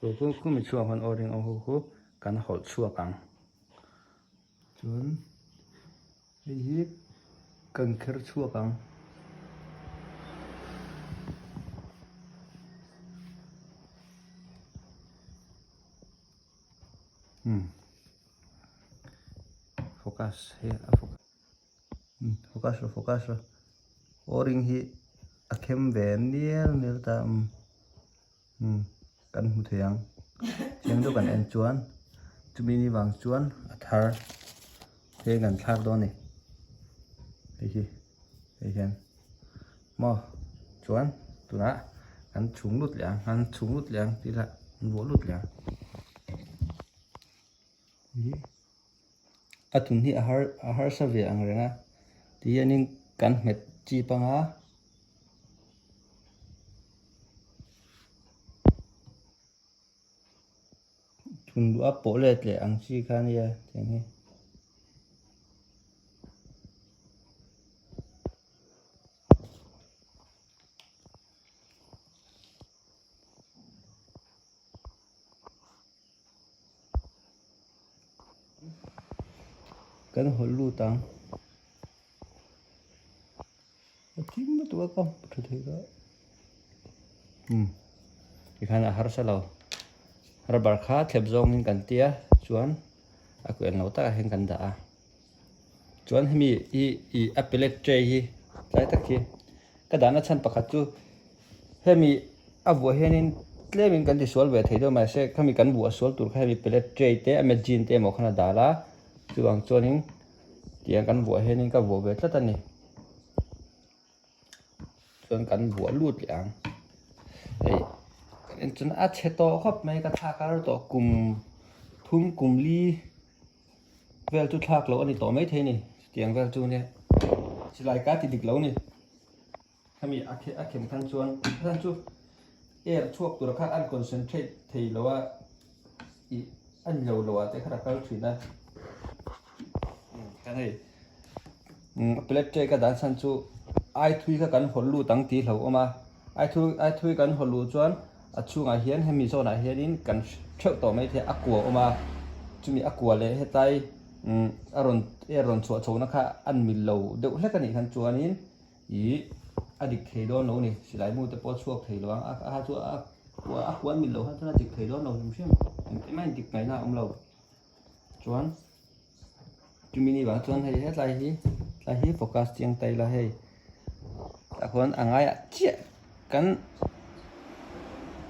rồi cũng mình chua phần oring ông hú cần hột chua căng chuan hi cần kher chua căng focus here focus rồi oring hi a khem ven niel ta kan hmu thiang chiang do kan en chuan chumi ni wang chuan a thar he kan thar do ni hi hian mo chuan tuna kan chung lut liang ti la wo lut liang a tun hi a har sa ve ang renga ti anin kan met chi panga tun du a po let le ang chi khan ya theng hi kan hol lu tang tim ma tu kam thu thei ga ki khan a har sa lo har bar kha thlep zong in kan tia chuan a ku en lo ta hen kan da a chuan hemi i appellate tray hi tlai tak hi ka dana chan pakhat chu hemi a bu henin tlemin kan ti sual ve thei do ma se khami kan bu a sual tur kha hemi pellet tray te a magin te mo khana dala chuang chuanin tiang kan bu henin ka bu ve tlat ani chuan kan bu lut liang ei en chun a che to khop mai ka tha kar to kum thum kum li vel tu thak lo ani to mai the ni tiang vel chu ne silai ka ti dik lo ni khami a khem khan chu air chuak tur kha an concentrate thei lowa I an lo lowa te khara kal thina kan hei plate tray ka dan san chu ai thui ka kan hol lu tang ti hlo oma ai thui kan hol lu chuan a chunga hian hemi zona hianin kan theu to mai the akwa oma chumi akwa le hetai aron chua chona kha an mil lo deuh hlekani khan chuanin I adik thei don lo ni silai mu te po chuak thei lo a chu a kwan mil lo han thana dik thei don lo him hrim te mai dik mai na lo chuan chumi ni wang chuan hei tlai hi focus chiang tai la hei ta khon angai a chia kan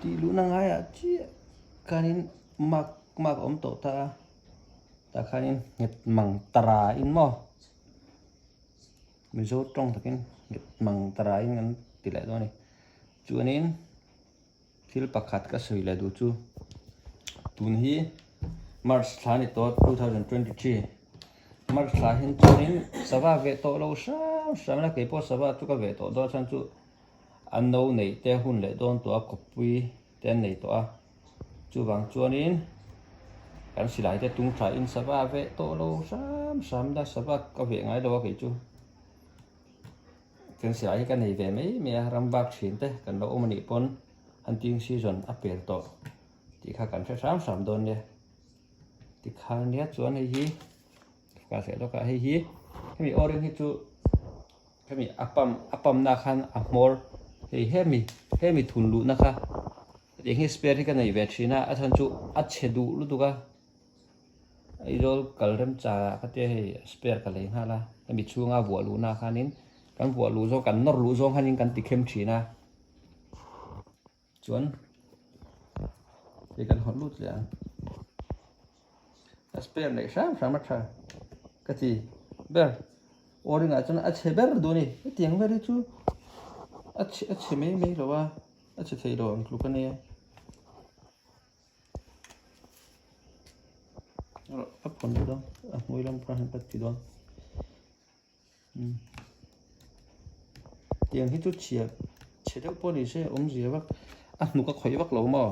ti lu na ngai a chia kanin mak om to ta khanin nget mang tara in mo mi zo tong takin nget mang tara in kan ti lai do ni chuanin thil pakhat ka soi la du chu tun hi March thani to 2023 March thla hin chuanin sawa ve to lo sam na ke po sawa chu ka ve to do chan chu an no nei te hun le don to a kopui ten nei to a chu wang chuanin kan silai te tung thla in sawa ve to lo sam da sawa ka ve ngai do ke chu kan silai ka nei ve mai me ram bak thin te kan lo omani pon hunting season a per to ti kha kan sam don ne ti kha nia chuan hi ka se do ka hi hemi oring hi chu hemi apam na khan a mor hemi thun lu na kha eng hi spare hi ka nei ve thina a than chu a chedu lu tu ka ai rol kalrem cha ka te hei spare ka le hala hemi chunga bu lu na khanin kan bu lu zo kan nor lu zo khanin kan ti khem thina chuan kan hot lut liang spare nei sam tha ka ti ber oring a chun a che ber du ni tiang ber chu a che me lo wa a che thei lo ang klu ka ne a pon do a moi lam pra han pat ti don tiang hi chu chia che deuh po ni se om zia wak a hnu ka khoi wak lo mo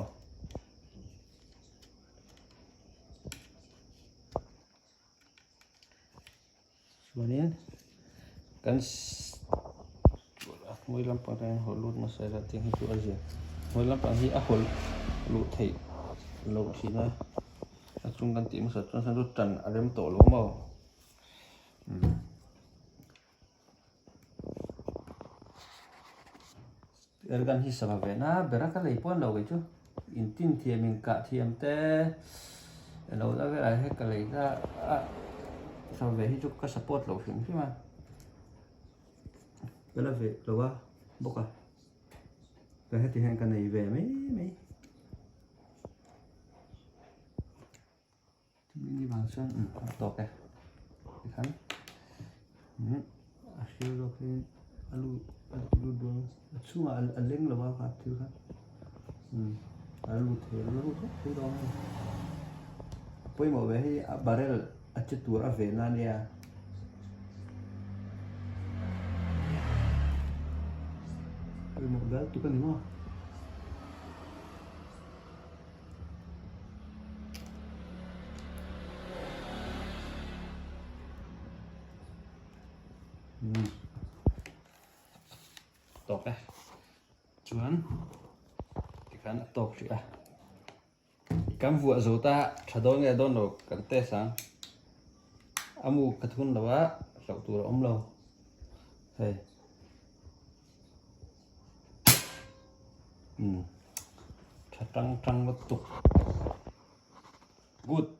chuanin kan moi lam pa ren holut ma sai la ting hi chu a zia hồi lắm bạn hi hồi lụ thầy lụ thì nó chungกันtìm sật cho sang rút trần ở đêm tổ lúa màu ở gần hi sập về na bera cái lấy pon lâu cái chú in tin thiềm mình cả thiềm te lâu ra cái này hết cái lấy ra sao về hi chút cái support lâu phim chứ mà cái là về lâu à bốc à cái hết thì hàng cái này về mấy mấy ini langsung top ya kan akhirnya kan alu dong cuma aleng lah apa tu kan alu tu dong poi mau behi barel acetur avena ya poi mau gal tu kan mau top ya cuman ikan top sih ah ikan buat zota chadon ya don lo kan te sang amu kathun lawa lau tu om lo hey trăng trăng nó tục good